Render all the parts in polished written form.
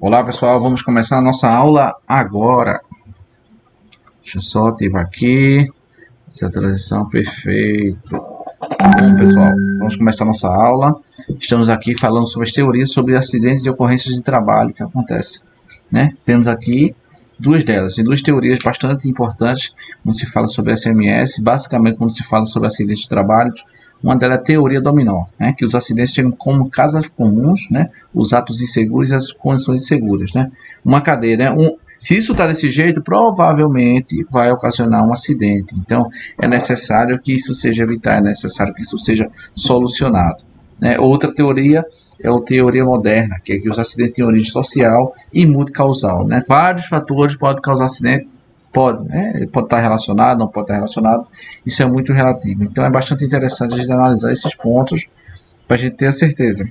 Olá pessoal, vamos começar a nossa aula agora. Deixa eu só ativar aqui essa transição, perfeito. Bom pessoal, vamos começar a nossa aula. Estamos aqui falando sobre as teorias sobre acidentes e ocorrências de trabalho que acontecem, né? Temos aqui duas delas, e duas teorias bastante importantes quando se fala sobre SMS, basicamente quando se fala sobre acidentes de trabalho. Uma delas é a teoria dominó, né, que os acidentes têm como causas comuns, né, os atos inseguros e as condições inseguras. Né? Uma cadeia, né, se isso está desse jeito, provavelmente vai ocasionar um acidente. Então, é necessário que isso seja evitado, é necessário que isso seja solucionado. Né? Outra teoria é a teoria moderna, que é que os acidentes têm origem social e multicausal. Né? Vários fatores podem causar acidente. Pode, né? Pode estar relacionado, não pode estar relacionado. Isso é muito relativo. Então é bastante interessante a gente analisar esses pontos para a gente ter a certeza.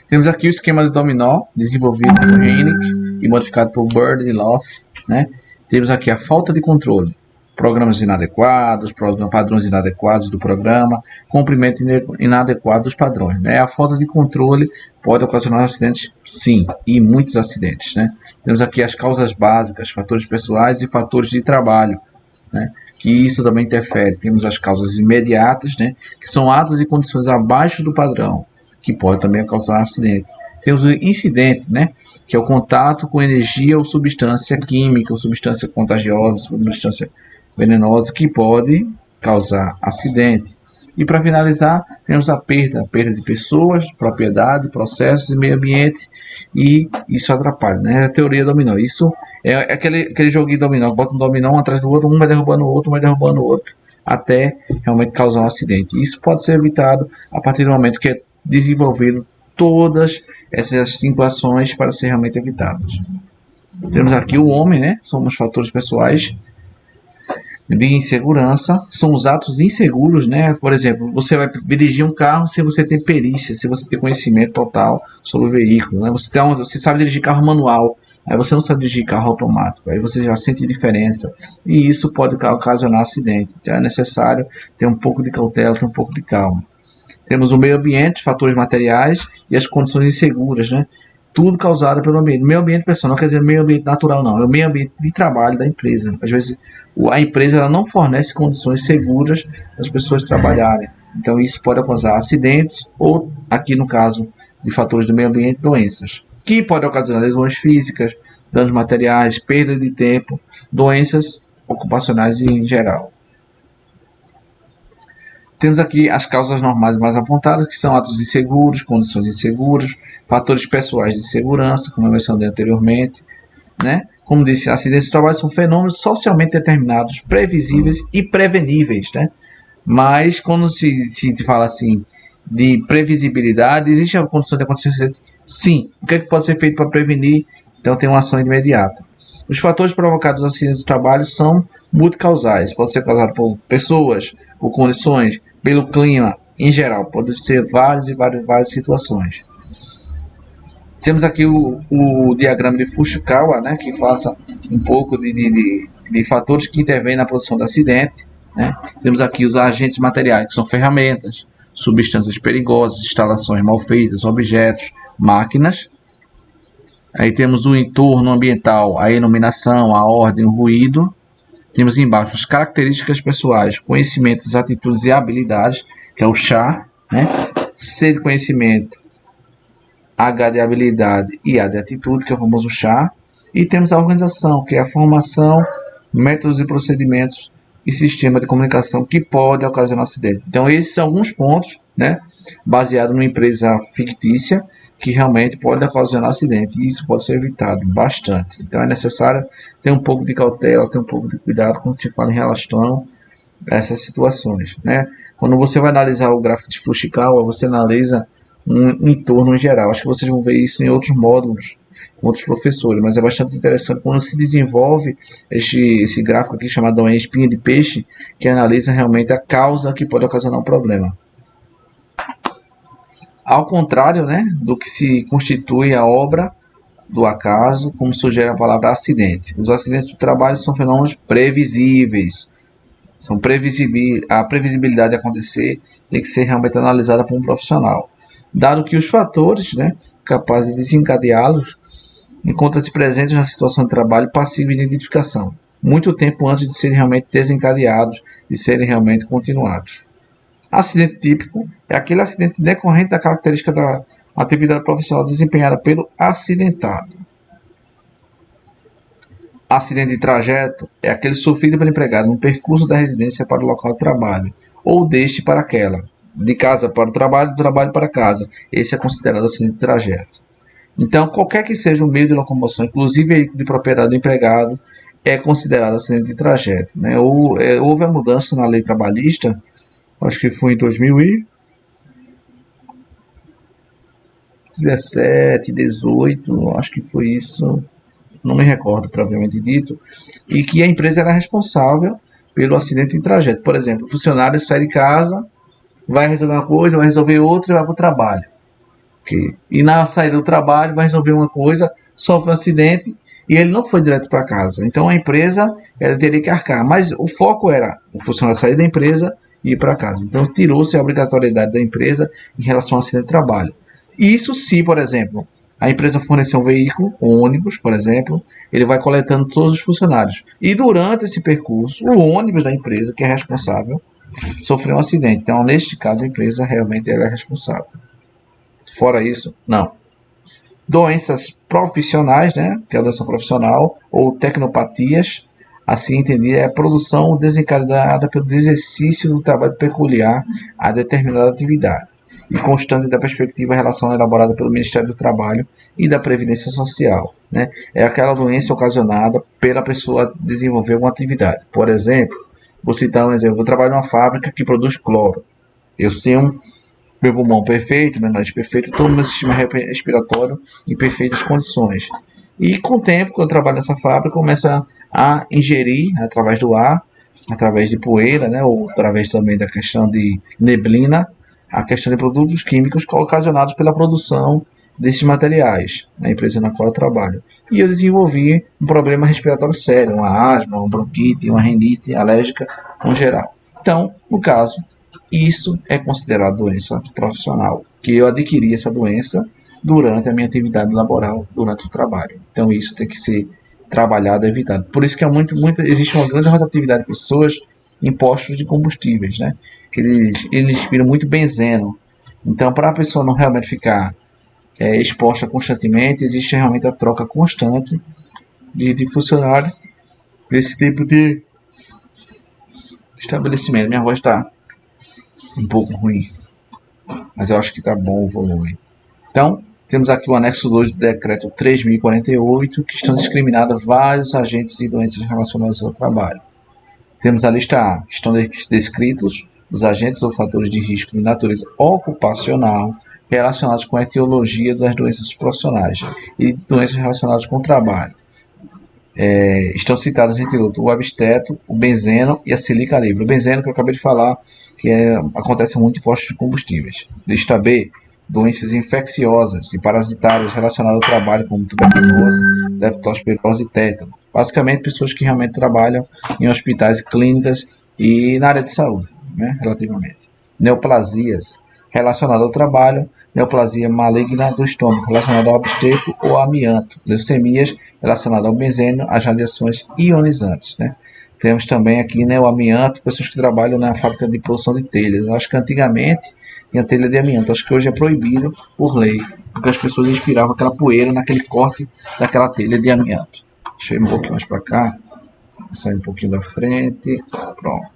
Temos aqui o esquema de dominó, desenvolvido por Hennig e modificado por Bird e Loff. Né? Temos aqui a falta de controle, programas inadequados, padrões inadequados do programa, cumprimento inadequado dos padrões. Né? A falta de controle pode ocasionar acidentes, sim, e muitos acidentes. Né? Temos aqui as causas básicas, fatores pessoais e fatores de trabalho, né? Que isso também interfere. Temos as causas imediatas, né? Que são atos e condições abaixo do padrão, que pode também causar acidente. Temos o incidente, né? Que é o contato com energia ou substância química, ou substância contagiosa, substância venenosa, que pode causar acidente. E para finalizar, temos a perda de pessoas, propriedade, processos e meio ambiente, e isso atrapalha, né? A teoria dominó. Isso é aquele joguinho dominó, bota um dominó um atrás do outro, um vai derrubando o outro, um vai derrubando o outro, até realmente causar um acidente. Isso pode ser evitado a partir do momento que é desenvolvido todas essas situações para ser realmente evitadas. Temos aqui o homem, né? Somos fatores pessoais de insegurança, são os atos inseguros, né? Por exemplo, você vai dirigir um carro se você tem perícia, se você tem conhecimento total sobre o veículo, né? Você sabe dirigir carro manual, aí você não sabe dirigir carro automático, aí você já sente diferença, e isso pode ocasionar acidente. Então é necessário ter um pouco de cautela, ter um pouco de calma. Temos o meio ambiente, fatores materiais e as condições inseguras, né? Tudo causado pelo ambiente. Meio ambiente pessoal não quer dizer meio ambiente natural, não. É o meio ambiente de trabalho da empresa. Às vezes a empresa ela não fornece condições seguras para as pessoas trabalharem. Então isso pode causar acidentes ou, aqui no caso de fatores do meio ambiente, doenças. Que pode ocasionar lesões físicas, danos materiais, perda de tempo, doenças ocupacionais em geral. Temos aqui as causas normais mais apontadas, que são atos inseguros, condições inseguras, fatores pessoais de segurança, como eu mencionei anteriormente. Né? Como disse, acidentes de trabalho são fenômenos socialmente determinados, previsíveis e preveníveis. Né? Mas quando se fala assim de previsibilidade, existe a condição de acontecer acidente? Sim. O que pode ser feito para prevenir? Então tem uma ação imediata. Os fatores provocados dos acidentes de trabalho são multicausais. Pode ser causado por pessoas, por condições, pelo clima, em geral. Pode ser várias situações. Temos aqui o diagrama de Fukushikawa, né, que faça um pouco de fatores que intervêm na produção do acidente. Né? Temos aqui os agentes materiais, que são ferramentas, substâncias perigosas, instalações mal feitas, objetos, máquinas. Aí temos o entorno ambiental, a iluminação, a ordem, o ruído. Temos embaixo as características pessoais, conhecimentos, atitudes e habilidades, que é o CHA, né? C de conhecimento, H de habilidade e A de atitude, que é o famoso CHA. E temos a organização, que é a formação, métodos e procedimentos e sistema de comunicação que pode ocasionar acidente. Então esses são alguns pontos, né? Baseado numa empresa fictícia, que realmente pode ocasionar acidente, e isso pode ser evitado bastante. Então é necessário ter um pouco de cautela, ter um pouco de cuidado quando se fala em relação a essas situações. Né? Quando você vai analisar o gráfico de Fukushikawa, você analisa um entorno em geral. Acho que vocês vão ver isso em outros módulos, com outros professores, mas é bastante interessante quando se desenvolve esse gráfico aqui chamado espinha de peixe, que analisa realmente a causa que pode ocasionar um problema. Ao contrário, né, do que se constitui a obra do acaso, como sugere a palavra acidente. Os acidentes do trabalho são fenômenos previsíveis. A previsibilidade de acontecer tem que ser realmente analisada por um profissional. dado que os fatores, né, capazes de desencadeá-los encontram-se presentes na situação de trabalho passíveis de identificação, muito tempo antes de serem realmente desencadeados, de serem realmente continuados. Acidente típico é aquele acidente decorrente da característica da atividade profissional desempenhada pelo acidentado. Acidente de trajeto é aquele sofrido pelo empregado no percurso da residência para o local de trabalho, ou deste para aquela, de casa para o trabalho, do trabalho para casa. Esse é considerado acidente de trajeto. Então, qualquer que seja o meio de locomoção, inclusive veículo de propriedade do empregado, é considerado acidente de trajeto, né? Houve a mudança na lei trabalhista, acho que foi em 2017, 18, acho que foi isso, não me recordo propriamente dito, e que a empresa era responsável pelo acidente de trajeto. Por exemplo, o funcionário sai de casa, vai resolver uma coisa, vai resolver outra e vai para o trabalho. Okay. E na saída do trabalho vai resolver uma coisa, sofre um acidente e ele não foi direto para casa. Então a empresa ela teria que arcar, mas o foco era o funcionário sair da empresa e ir para casa. Então tirou-se a obrigatoriedade da empresa em relação ao acidente de trabalho. Isso se, por exemplo, a empresa fornecer um veículo, um ônibus, por exemplo, ele vai coletando todos os funcionários. E durante esse percurso, o ônibus da empresa, que é responsável, sofreu um acidente. Então, neste caso, a empresa realmente ela é responsável. Fora isso, não. Doenças profissionais, né, que é a doença profissional, ou tecnopatias, assim entendida, é a produção desencadeada pelo exercício do trabalho peculiar a determinada atividade e constante da perspectiva da relação elaborada pelo Ministério do Trabalho e da Previdência Social, né? É aquela doença ocasionada pela pessoa desenvolver uma atividade. Por exemplo, vou citar um exemplo, eu trabalho numa fábrica que produz cloro. Eu tenho meu pulmão perfeito, meu nariz perfeito, todo o meu sistema respiratório em perfeitas condições. E com o tempo, quando eu trabalho nessa fábrica, começa a ingerir através do ar, através de poeira, né, ou através também da questão de neblina, a questão de produtos químicos ocasionados pela produção desses materiais, na empresa na qual eu trabalho. E eu desenvolvi um problema respiratório sério, uma asma, uma bronquite, uma rinite alérgica no geral. Então, no caso, isso é considerado doença profissional, que eu adquiri essa doença durante a minha atividade laboral, durante o trabalho. Então, isso tem que ser trabalhado, evitado. Por isso que existe uma grande rotatividade de pessoas em postos de combustíveis, né? Que eles inspiram muito benzeno. Então, para a pessoa não realmente ficar exposta constantemente, existe realmente a troca constante de funcionário desse tipo de estabelecimento. Minha voz está um pouco ruim, mas eu acho que está bom o volume. Então, temos aqui o anexo 2 do decreto 3.048, que estão discriminados vários agentes e doenças relacionadas ao trabalho. Temos a lista A, que estão descritos os agentes ou fatores de risco de natureza ocupacional relacionados com a etiologia das doenças profissionais e doenças relacionadas com o trabalho. Estão citados, entre outros, o absteto, o benzeno e a silica livre. O benzeno que eu acabei de falar, que acontece muito em postos de combustíveis. Lista B, doenças infecciosas e parasitárias relacionadas ao trabalho, como tuberculose, leptospirose e tétano. Basicamente, pessoas que realmente trabalham em hospitais, clínicas e na área de saúde, né, relativamente. Neoplasias relacionadas ao trabalho, neoplasia maligna do estômago relacionada ao absteto ou amianto, leucemias relacionadas ao benzeno, às radiações ionizantes, né? Temos também aqui, né, o amianto, pessoas que trabalham na fábrica de produção de telhas. Eu acho que antigamente tinha telha de amianto, acho que hoje é proibido por lei, porque as pessoas inspiravam aquela poeira naquele corte daquela telha de amianto. Deixa eu ir um pouquinho mais para cá, sair um pouquinho da frente, pronto.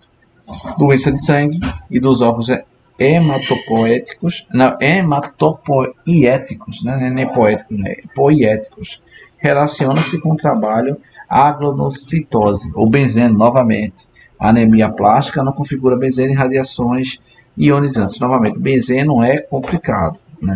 Doença de sangue e dos órgãos hematopoéticos, não, hematopoieticos, né, nem poéticos, né, poiéticos, relaciona-se com o trabalho aglonocitose, ou benzeno, novamente. A anemia plástica não configura benzeno em radiações ionizantes. Novamente, benzeno é complicado, né?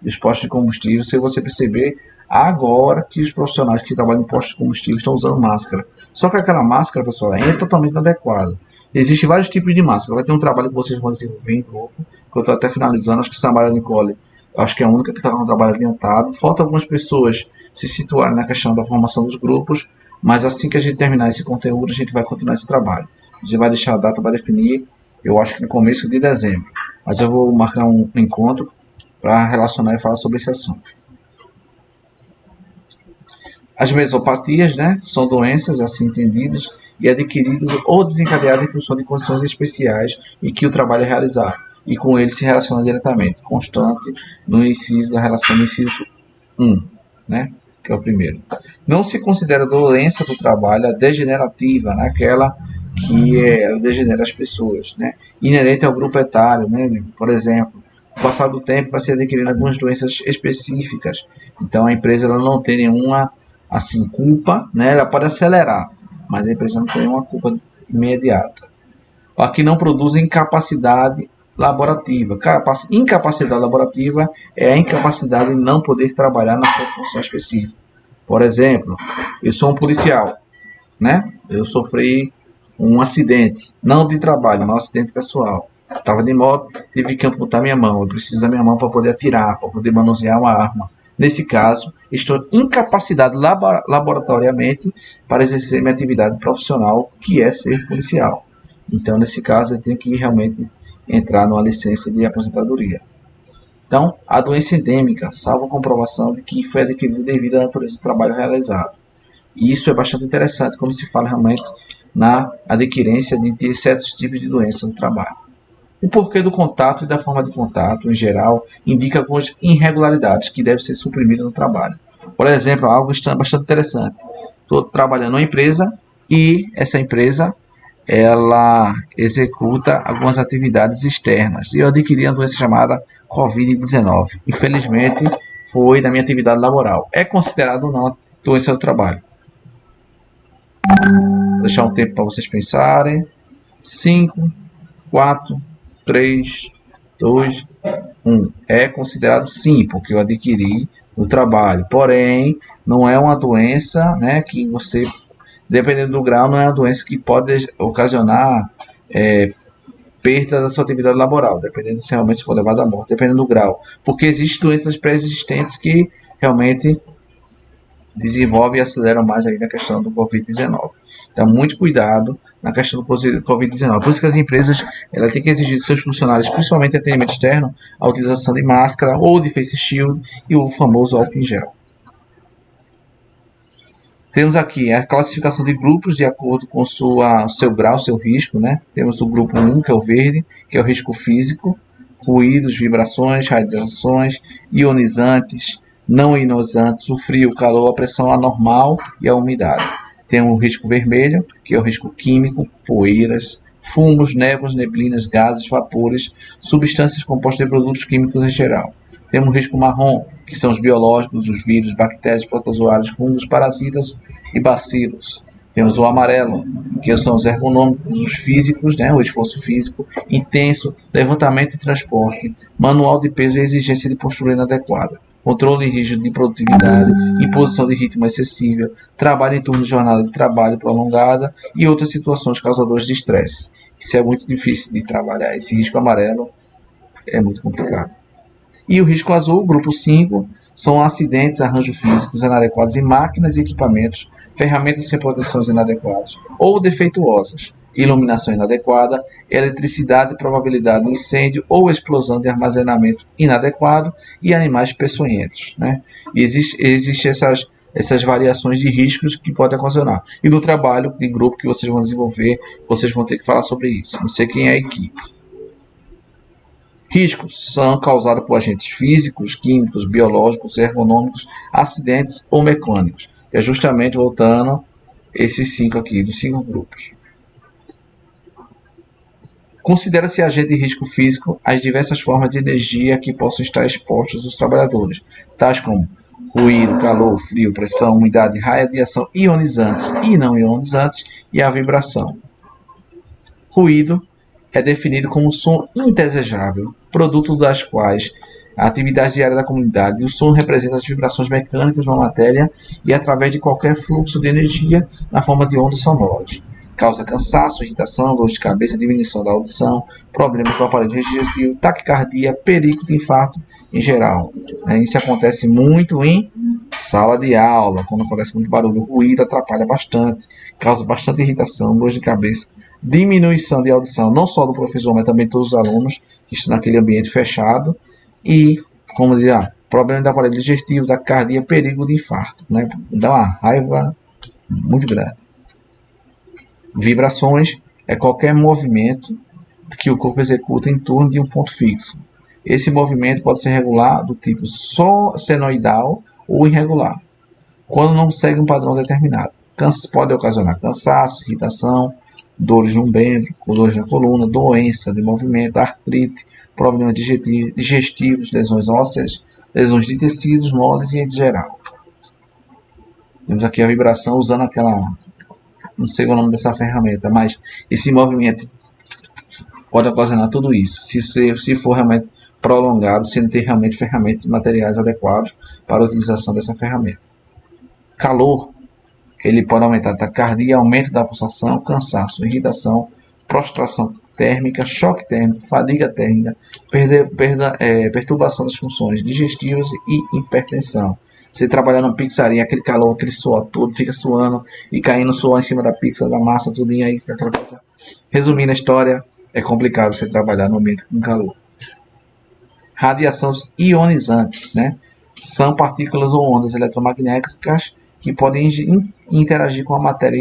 Os postos de combustível, se você perceber, agora que os profissionais que trabalham em postos de combustível estão usando máscara. Só que aquela máscara, pessoal, é totalmente inadequada. Existem vários tipos de máscara. Vai ter um trabalho que vocês vão desenvolver em grupo, que eu estou até finalizando. Acho que Samara Nicole, acho que é a única que está com um trabalho adiantado. Faltam algumas pessoas se situarem na questão da formação dos grupos, mas assim que a gente terminar esse conteúdo, a gente vai continuar esse trabalho. A gente vai deixar a data para definir, eu acho que no começo de dezembro. Mas eu vou marcar um encontro para relacionar e falar sobre esse assunto. As mesopatias, né, são doenças assim entendidas e adquiridas ou desencadeadas em função de condições especiais em que o trabalho é realizado e com ele se relaciona diretamente, constante no inciso da relação no inciso 1, né, que é o primeiro. Não se considera doença do trabalho a degenerativa, né, aquela que ela degenera as pessoas, né, inerente ao grupo etário, né, por exemplo. Com o passar do tempo vai ser adquirindo algumas doenças específicas, então a empresa ela não tem nenhuma assim, culpa, né? Ela pode acelerar, mas a empresa não tem uma culpa imediata. Aqui não produz incapacidade laborativa. Incapacidade laborativa é a incapacidade de não poder trabalhar na sua função específica. Por exemplo, eu sou um policial, né? Eu sofri um acidente, não de trabalho, mas um acidente pessoal. Estava de moto, tive que amputar minha mão. Eu preciso da minha mão para poder atirar, para poder manusear uma arma. Nesse caso, estou incapacitado laboratoriamente para exercer minha atividade profissional, que é ser policial. Então, nesse caso, eu tenho que realmente entrar numa licença de aposentadoria. Então, a doença endêmica, salvo a comprovação de que foi adquirida devido à natureza do trabalho realizado. E isso é bastante interessante quando se fala realmente na adquirência de certos tipos de doença no trabalho. O porquê do contato e da forma de contato, em geral, indica algumas irregularidades que devem ser suprimidas no trabalho. Por exemplo, algo bastante interessante. Estou trabalhando numa empresa e essa empresa ela executa algumas atividades externas. E eu adquiri uma doença chamada Covid-19. Infelizmente, foi na minha atividade laboral. É considerado ou não doença do trabalho? Vou deixar um tempo para vocês pensarem. 5, 4, 3, 2, 1. É considerado sim, porque eu adquiri no trabalho. Porém, não é uma doença, né, que você, dependendo do grau, não é uma doença que pode ocasionar perda da sua atividade laboral, dependendo se realmente for levado à morte, dependendo do grau. Porque existem doenças pré-existentes que realmente desenvolve e acelera mais aí na questão do Covid-19. Então, muito cuidado na questão do Covid-19. Por isso que as empresas elas têm que exigir de seus funcionários, principalmente em atendimento externo, a utilização de máscara ou de face shield e o famoso álcool em gel. Temos aqui a classificação de grupos de acordo com seu grau, seu risco, né? Temos o grupo 1, que é o verde, que é o risco físico, ruídos, vibrações, radiações, ionizantes, não ionizantes, o frio, o calor, a pressão anormal e a umidade. Tem o risco vermelho, que é o risco químico, poeiras, fumos, névoas, neblinas, gases, vapores, substâncias compostas de produtos químicos em geral. Temos o risco marrom, que são os biológicos, os vírus, bactérias, protozoários, fungos, parasitas e bacilos. Temos o amarelo, que são os ergonômicos, os físicos, né, o esforço físico intenso, levantamento e transporte, manual de peso e exigência de postura inadequada, controle rígido de produtividade, imposição de ritmo excessivo, trabalho em turno de jornada de trabalho prolongada e outras situações causadoras de estresse. Isso é muito difícil de trabalhar. Esse risco amarelo é muito complicado. E o risco azul, grupo 5, são acidentes, arranjos físicos inadequados em máquinas e equipamentos, ferramentas sem proteções inadequadas ou defeituosas, iluminação inadequada, eletricidade, probabilidade de incêndio ou explosão de armazenamento inadequado e animais peçonhentos, né? E existem essas variações de riscos que podem ocasionar. E no trabalho de grupo que vocês vão desenvolver, vocês vão ter que falar sobre isso. Não sei quem é a equipe. Riscos são causados por agentes físicos, químicos, biológicos, ergonômicos, acidentes ou mecânicos. É justamente voltando esses 5 aqui, dos 5 grupos. Considera-se agente de risco físico as diversas formas de energia que possam estar expostas aos trabalhadores, tais como ruído, calor, frio, pressão, umidade, radiação ionizantes e não ionizantes e a vibração. Ruído é definido como som indesejável, produto das quais a atividade diária da comunidade. O som representa as vibrações mecânicas de uma matéria e através de qualquer fluxo de energia na forma de ondas sonoras. Causa cansaço, irritação, dor de cabeça, diminuição da audição, problemas do aparelho digestivo, taquicardia, perigo de infarto em geral. Isso acontece muito em sala de aula, quando acontece muito barulho. O ruído atrapalha bastante, causa bastante irritação, dor de cabeça, diminuição de audição, não só do professor, mas também de todos os alunos que estão naquele ambiente fechado, e como dizer, problema da aparelho digestivo, da cardia, perigo de infarto, né? Dá uma raiva muito grande. Vibrações é qualquer movimento que o corpo executa em torno de um ponto fixo. Esse movimento pode ser regular, do tipo só senoidal ou irregular, quando não segue um padrão determinado. Pode ocasionar cansaço, irritação, dores no membro, dores na coluna, doença de movimento, artrite, problemas digestivos, lesões ósseas, lesões de tecidos moles e em geral. Temos aqui a vibração usando aquela, não sei o nome dessa ferramenta, mas esse movimento pode ocasionar tudo isso, se for realmente prolongado, se não ter realmente ferramentas e materiais adequados para a utilização dessa ferramenta. Calor, ele pode aumentar a taquicardia, aumento da pulsação, cansaço, irritação, prostração térmica, choque térmico, fadiga térmica, perturbação das funções digestivas e hipertensão. Você trabalhar numa pizzaria, aquele calor, aquele suor todo, fica suando e caindo suor em cima da pizza, da massa, tudinho aí, aquela coisa. Resumindo a história, é complicado você trabalhar no ambiente com calor. Radiações ionizantes, né? São partículas ou ondas eletromagnéticas que podem interagir com a matéria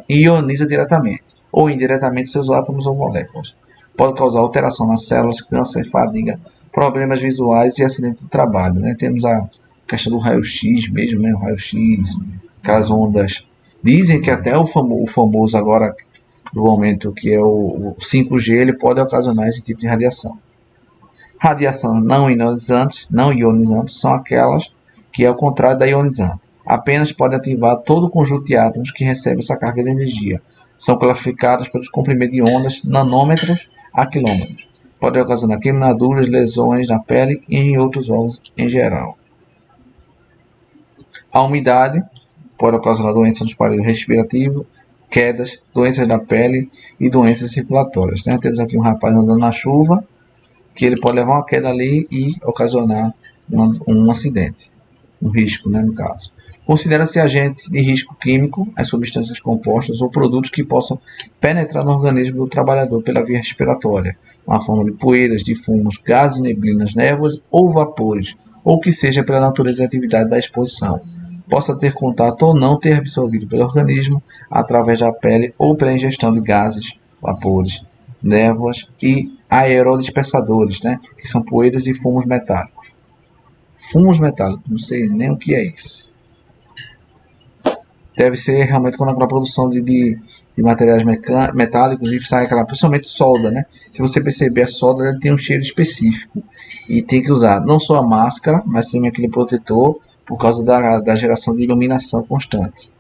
e ioniza diretamente ou indiretamente seus átomos ou moléculas. Pode causar alteração nas células, câncer, fadiga, problemas visuais e acidente do trabalho, né? Temos a questão do raio-x mesmo, né? O raio-x, aquelas ondas. Dizem que até o famoso agora, do momento que é o 5G, ele pode ocasionar esse tipo de radiação. Radiações não ionizantes são aquelas que é ao contrário da ionizante. Apenas pode ativar todo o conjunto de átomos que recebe essa carga de energia. São classificadas pelos comprimentos de ondas nanômetros a quilômetros. Pode ocasionar queimaduras, lesões na pele e em outros órgãos em geral. A umidade pode ocasionar doenças nos aparelhos respirativos, quedas, doenças da pele e doenças circulatórias, né? Temos aqui um rapaz andando na chuva, que ele pode levar uma queda ali e ocasionar um acidente, um risco, né, no caso. Considera-se agente de risco químico as substâncias compostas ou produtos que possam penetrar no organismo do trabalhador pela via respiratória, na forma de poeiras, de fumos, gases, neblinas, névoas ou vapores, ou que seja pela natureza e atividade da exposição. Possa ter contato ou não ter absorvido pelo organismo através da pele ou pela ingestão de gases, vapores, névoas e aerodispersadores, né, que são poeiras e fumos metálicos. Fumos metálicos, não sei nem o que é isso. Deve ser realmente quando a produção de materiais metálicos e sai aquela, principalmente solda, né? Se você perceber, a solda ela tem um cheiro específico e tem que usar não só a máscara, mas também aquele protetor por causa da geração de iluminação constante.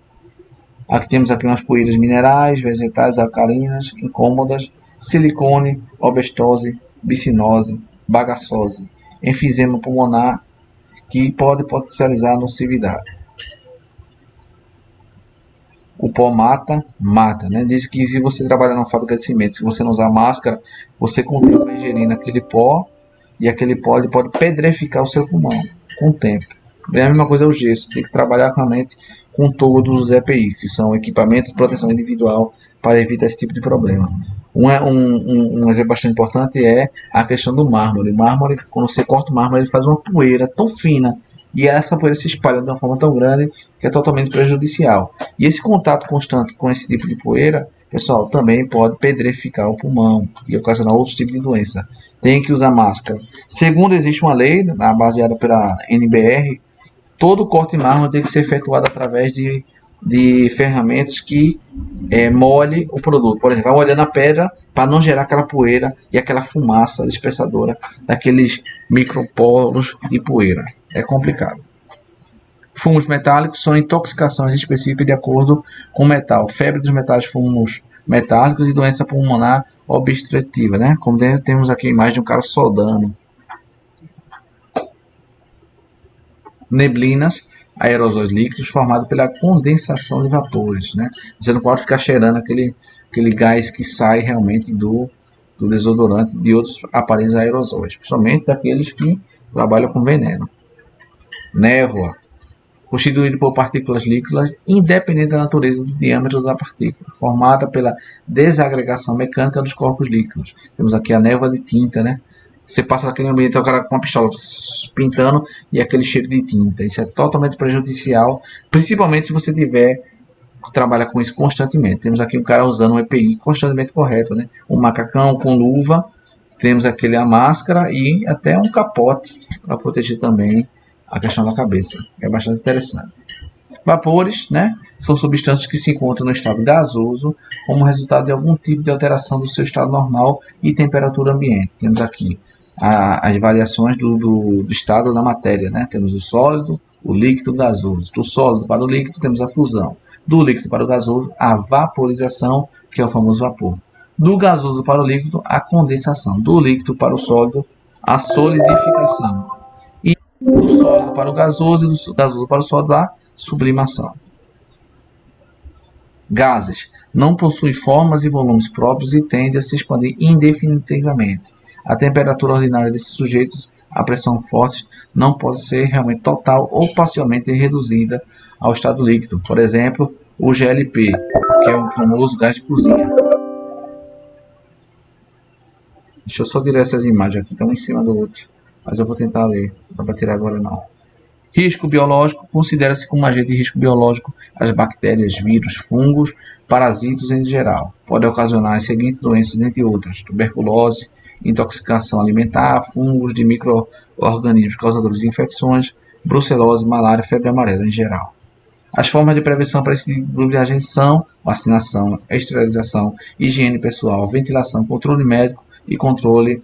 Aqui temos aqui umas poeiras minerais, vegetais, alcalinas, incômodas, silicone, obestose, bicinose, bagaçose, enfisema pulmonar, que pode potencializar a nocividade. O pó mata, né? Diz que se você trabalhar numa fábrica de cimento, se você não usar máscara, você com o tempo vai ingerindo aquele pó, e aquele pó ele pode pedrificar o seu pulmão com o tempo. É a mesma coisa o gesso, tem que trabalhar realmente com todos os EPI, que são equipamentos de proteção individual, para evitar esse tipo de problema. Um exemplo bastante importante é a questão do mármore. O mármore, quando você corta o mármore, ele faz uma poeira tão fina, e essa poeira se espalha de uma forma tão grande que é totalmente prejudicial. E esse contato constante com esse tipo de poeira, pessoal, também pode pedrificar o pulmão e ocasionar outros tipos de doença. Tem que usar máscara. Segundo, existe uma lei, baseada pela NBR, todo corte de mármore tem que ser efetuado através de ferramentas que molhe o produto. Por exemplo, vai molhando a pedra para não gerar aquela poeira e aquela fumaça dispersadora daqueles microporos de poeira. É complicado. Fumos metálicos são intoxicações específicas de acordo com o metal. Febre dos metais, fumos metálicos e doença pulmonar obstrutiva, né? Como temos aqui a imagem de um cara soldando. Neblinas, aerosóis líquidos formados pela condensação de vapores, né? Você não pode ficar cheirando aquele gás que sai realmente do desodorante de outros aparelhos aerosóis, principalmente daqueles que trabalham com veneno. Névoa, constituído por partículas líquidas, independente da natureza do diâmetro da partícula, formada pela desagregação mecânica dos corpos líquidos. Temos aqui a névoa de tinta, né? Você passa naquele ambiente, o cara com uma pistola pintando e aquele cheiro de tinta. Isso é totalmente prejudicial, principalmente se você tiver trabalha com isso constantemente. Temos aqui um cara usando um EPI constantemente correto, né? Um macacão com luva, temos aquele a máscara e até um capote para proteger também a questão da cabeça. É bastante interessante. Vapores, né? São substâncias que se encontram no estado gasoso como resultado de algum tipo de alteração do seu estado normal e temperatura ambiente. Temos aqui as variações do estado da matéria, né? Temos o sólido, o líquido, o gasoso. Do sólido para o líquido temos a fusão. Do líquido para o gasoso, a vaporização, que é o famoso vapor. Do gasoso para o líquido, a condensação. Do líquido para o sólido, a solidificação. E do sólido para o gasoso e do gasoso para o sólido, a sublimação. Gases não possuem formas e volumes próprios e tendem a se expandir indefinitivamente. A temperatura ordinária desses sujeitos à pressão forte não pode ser realmente total ou parcialmente reduzida ao estado líquido. Por exemplo, o GLP, que é o famoso gás de cozinha. Deixa eu só tirar essas imagens aqui, estão em cima do outro. Mas eu vou tentar ler, não para tirar agora não. Risco biológico considera-se como agente de risco biológico as bactérias, vírus, fungos, parasitos em geral. Pode ocasionar as seguintes doenças, entre outras: tuberculose, intoxicação alimentar, fungos de micro-organismos causadores de infecções, brucelose, malária, febre amarela em geral. As formas de prevenção para esse grupo de agentes são vacinação, esterilização, higiene pessoal, ventilação, controle médico e controle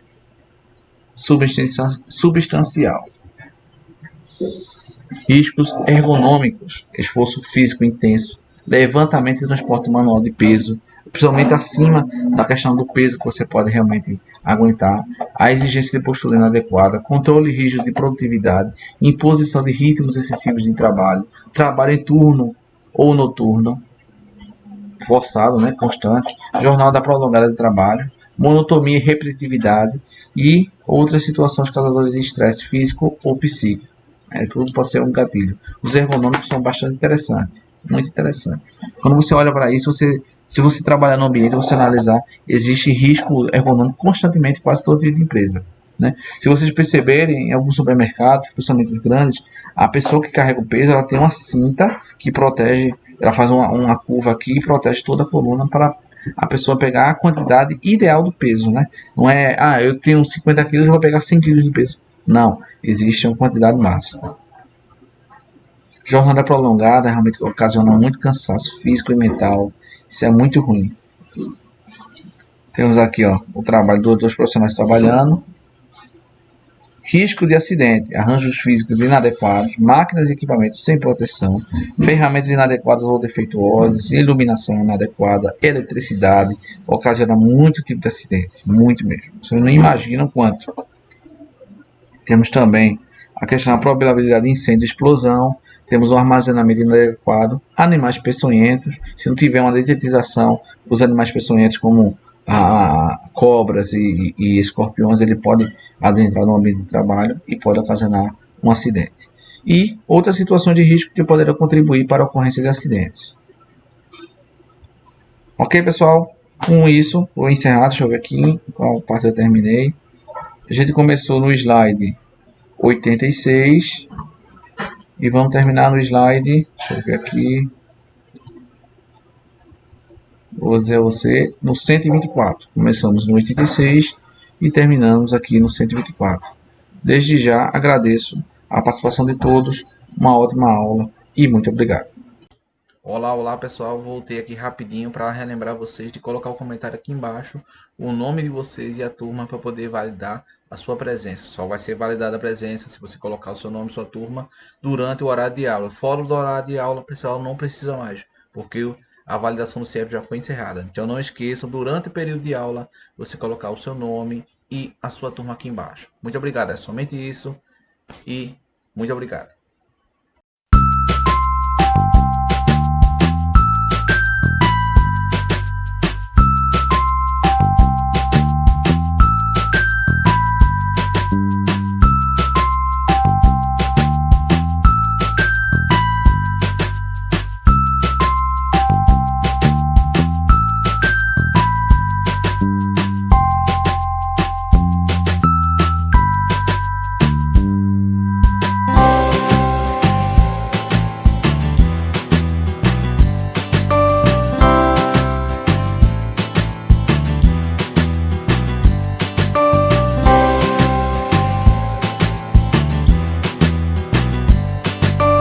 substancial. Riscos ergonômicos, esforço físico intenso, levantamento e transporte manual de peso, principalmente acima da questão do peso que você pode realmente aguentar, a exigência de postura inadequada, controle rígido de produtividade, imposição de ritmos excessivos de trabalho, trabalho em turno ou noturno, forçado, né, constante, jornada prolongada de trabalho, monotonia e repetitividade e outras situações causadoras de estresse físico ou psíquico. Tudo pode ser um gatilho. Os ergonômicos são bastante interessantes, muito interessantes. Quando você olha para isso, se você trabalhar no ambiente, você analisar, existe risco ergonômico constantemente, quase todo dia de empresa. Né? Se vocês perceberem, em alguns supermercados, principalmente os grandes, a pessoa que carrega o peso, ela tem uma cinta que protege, ela faz uma curva aqui e protege toda a coluna para a pessoa pegar a quantidade ideal do peso. Né? Não é, eu tenho 50 quilos, eu vou pegar 100 quilos de peso. Não, existe uma quantidade máxima. Jornada prolongada realmente ocasiona muito cansaço físico e mental. Isso é muito ruim. Temos aqui o trabalho dos dois profissionais trabalhando. Risco de acidente, arranjos físicos inadequados, máquinas e equipamentos sem proteção, ferramentas inadequadas ou defeituosas, iluminação inadequada, eletricidade, ocasiona muito tipo de acidente, muito mesmo. Vocês não imaginam quanto. Temos também a questão da probabilidade de incêndio e explosão. Temos um armazenamento inadequado, animais peçonhentos. Se não tiver uma dedetização, os animais peçonhentos como cobras e escorpiões, ele pode adentrar no ambiente de trabalho e pode ocasionar um acidente. E outras situações de risco que poderão contribuir para a ocorrência de acidentes. Ok, pessoal? Com isso, vou encerrar. Deixa eu ver aqui qual parte eu terminei. A gente começou no slide 86 e vamos terminar no slide, deixa eu ver aqui, vou dizer a você, no 124. Começamos no 86 e terminamos aqui no 124. Desde já agradeço a participação de todos, uma ótima aula e muito obrigado. Olá pessoal, voltei aqui rapidinho para relembrar vocês de colocar o comentário aqui embaixo, o nome de vocês e a turma para poder validar a sua presença. Só vai ser validada a presença se você colocar o seu nome e sua turma durante o horário de aula. Fora do horário de aula, pessoal, não precisa mais, porque a validação do CIEP já foi encerrada. Então não esqueçam, durante o período de aula, você colocar o seu nome e a sua turma aqui embaixo. Muito obrigado, é somente isso e muito obrigado.